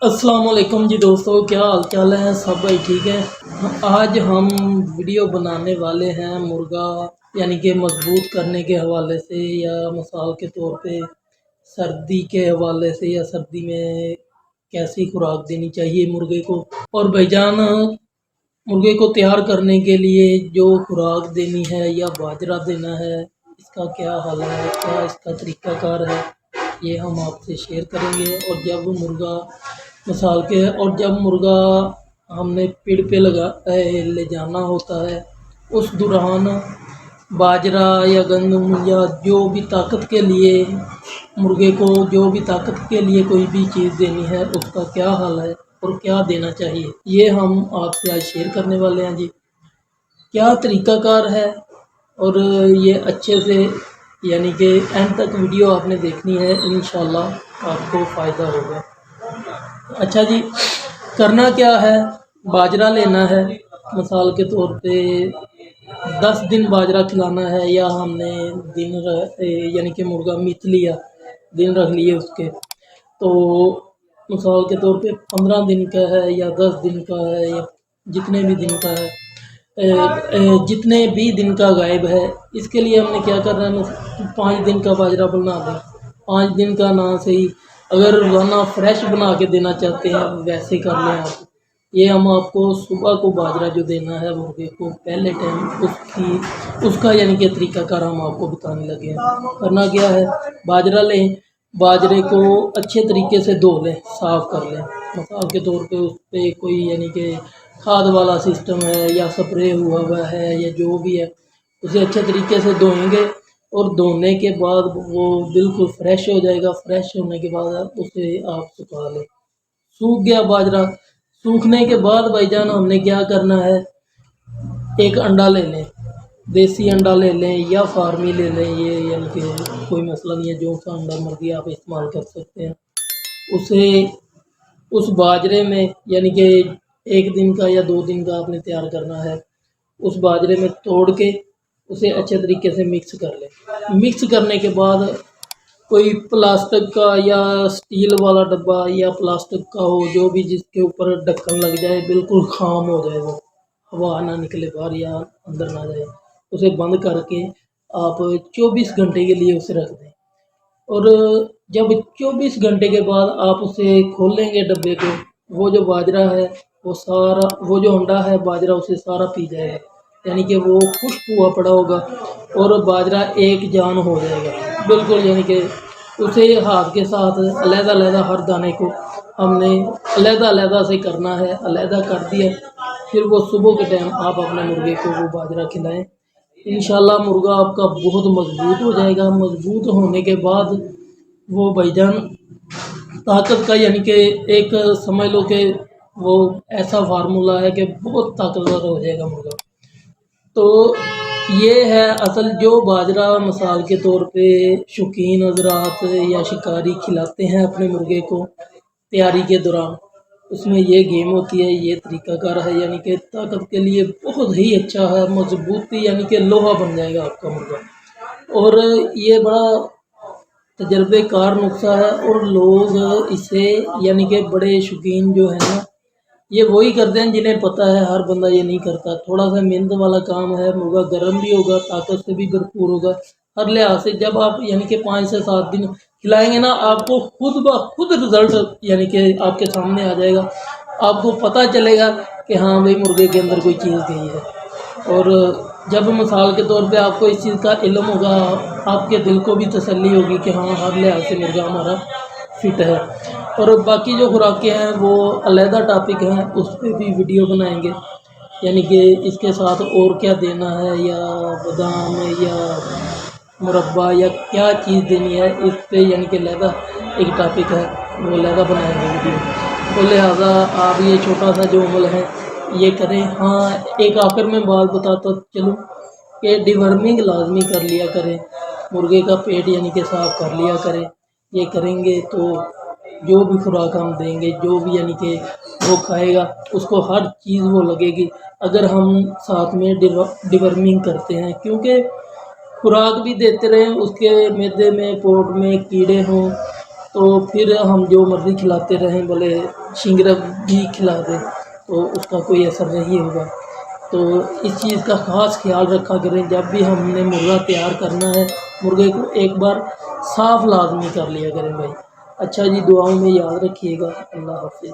अस्सलाम वालेकुम जी दोस्तों, क्या हाल चाल है? सब भाई ठीक है। आज हम वीडियो बनाने वाले हैं मुर्गा यानी कि मजबूत करने के हवाले से, या मिसाल के तौर पे सर्दी के हवाले से, या सर्दी में कैसी खुराक देनी चाहिए मुर्गे को। और भाईजान, मुर्गे को तैयार करने के लिए जो खुराक देनी है या बाजरा देना है, इसका क्या हाल है, क्या इसका तरीक़ाकार है, ये हम आपसे शेयर करेंगे। और जब मुर्गा मिसाल के और जब मुर्गा हमने पेड़ पे ले जाना होता है, उस दौरान बाजरा या गंदम या जो भी ताकत के लिए मुर्गे को जो भी ताकत के लिए कोई भी चीज़ देनी है, उसका क्या हाल है और क्या देना चाहिए, ये हम आपसे आज शेयर करने वाले हैं जी। क्या तरीक़ाकार है, और ये अच्छे से यानी कि एंड तक वीडियो आपने देखनी है, इंशाल्लाह आपको फ़ायदा होगा। अच्छा जी, करना क्या है? बाजरा लेना है, मिसाल के तौर पे 10 दिन बाजरा खिलाना है, या हमने यानी कि मुर्गा मीत लिया, दिन रख लिए उसके, तो मिसाल के तौर पे 15 दिन का है या 10 दिन का है, या जितने भी दिन का है, जितने भी दिन का गायब है, इसके लिए हमने क्या करना है, 5 दिन का बाजरा बना दें। 5 दिन का ना सही, अगर रोज़ाना फ्रेश बना के देना चाहते हैं वैसे कर लें आप। ये हम आपको सुबह को बाजरा जो देना है मुर्गे को, पहले टाइम उसका यानी कि तरीक़ाकार हम आपको बताने लगे हैं। करना क्या है, बाजरा लें, बाजरे को अच्छे तरीके से धो लें, साफ़ कर लें। मिसाल के तौर पे उस पर कोई यानी कि खाद वाला सिस्टम है या स्प्रे हुआ है या जो भी है, उसे अच्छे तरीके से धोएंगे, और धोने के बाद वो बिल्कुल फ्रेश हो जाएगा। फ्रेश होने के बाद उसे आप सुखा लें। सूख गया बाजरा, सूखने के बाद भाईजान हमने क्या करना है, एक अंडा ले लें, देसी अंडा ले लें या फार्मी ले लें, ये यानी कि कोई मसला नहीं है, जो सा अंडा मर्जी आप इस्तेमाल कर सकते हैं। उसे उस बाजरे में यानी कि 1 दिन का या 2 दिन का आपने तैयार करना है, उस बाजरे में तोड़ के उसे अच्छे तरीके से मिक्स कर लें। मिक्स करने के बाद कोई प्लास्टिक का या स्टील वाला डब्बा या प्लास्टिक का हो, जो भी जिसके ऊपर ढक्कन लग जाए, बिल्कुल खाम हो जाए, वो हवा ना निकले बाहर या अंदर ना जाए, उसे बंद करके आप 24 घंटे के लिए उसे रख दें। और जब 24 घंटे के बाद आप उसे खोलेंगे डब्बे को, वो जो बाजरा है वो सारा, वो जो अंडा है बाजरा उसे सारा पी जाएगा, यानी कि वो खुश्क हुआ पड़ा होगा और बाजरा एक जान हो जाएगा बिल्कुल। यानी कि उसे हाथ के साथ अलग-अलग हर दाने को हमने अलग-अलग से करना है, अलग कर दिया, फिर वो सुबह के टाइम आप अपने मुर्गे को वो बाजरा खिलाएं। इंशाल्लाह मुर्गा आपका बहुत मजबूत हो जाएगा। मजबूत होने के बाद वो भाईजान ताकत का यानी कि एक समझ लो कि वो ऐसा फार्मूला है कि बहुत ताकतवर हो जाएगा मुर्गा। तो ये है असल जो बाजरा मिसाल के तौर पे शौकीन हज़रात या शिकारी खिलाते हैं अपने मुर्गे को तैयारी के दौरान, उसमें ये गेम होती है, ये तरीक़ाकार है, यानी कि ताकत के लिए बहुत ही अच्छा है। मजबूती यानी कि लोहा बन जाएगा आपका मुर्गा। और ये बड़ा तजर्बेकार नुस्खा है, और लोग इसे यानी कि बड़े शौकीन जो है ना, ये वही करते हैं जिन्हें पता है। हर बंदा ये नहीं करता, थोड़ा सा मेहनत वाला काम है। मुर्गा गर्म भी होगा, ताकत से भी भरपूर होगा, हर लिहाज से। जब आप यानी कि 5 से 7 दिन खिलाएंगे ना, आपको खुद ब खुद रिजल्ट यानी कि आपके सामने आ जाएगा। आपको पता चलेगा कि हाँ भाई मुर्गे के अंदर कोई चीज़ गई है। और जब मिसाल के तौर पे आपको इस चीज़ का इल्म होगा, आपके दिल को भी तसल्ली होगी कि हाँ हर लिहाज से मुर्गा हमारा फिट है। और बाकी जो खुराकें हैं वो अलहदा टॉपिक हैं, उस पर भी वीडियो बनाएंगे, यानी कि इसके साथ और क्या देना है, या बादाम या मुरब्बा या क्या चीज़ देनी है, इस पे यानी कि अलहदा एक टॉपिक है, वो अलहदा बनाएंगे वीडियो। तो लिहाजा आप ये छोटा सा जो अमल है ये करें। हाँ, एक आखिर में बात बताता चलूँ कि डिवर्मिंग लाजमी कर लिया करें, मुर्गे का पेट यानी कि साफ़ कर लिया करें। ये करेंगे तो जो भी खुराक हम देंगे, जो भी यानी कि वो खाएगा, उसको हर चीज़ वो लगेगी, अगर हम साथ में डिवर्मिंग करते हैं। क्योंकि खुराक भी देते रहें, उसके मैदे में पोट में कीड़े हों, तो फिर हम जो मर्ज़ी खिलाते रहें, भले شنگرا بھی کھلا دیں تو اس کا کوئی اثر نہیں ہوگا۔ تو اس چیز کا خاص خیال رکھا کریں، جب بھی ہم نے مرغا تیار کرنا ہے مرغے کو ایک بار صاف لازمی کر لیا کریں بھائی۔ اچھا جی، دعاؤں میں یاد رکھیے گا۔ اللہ حافظ۔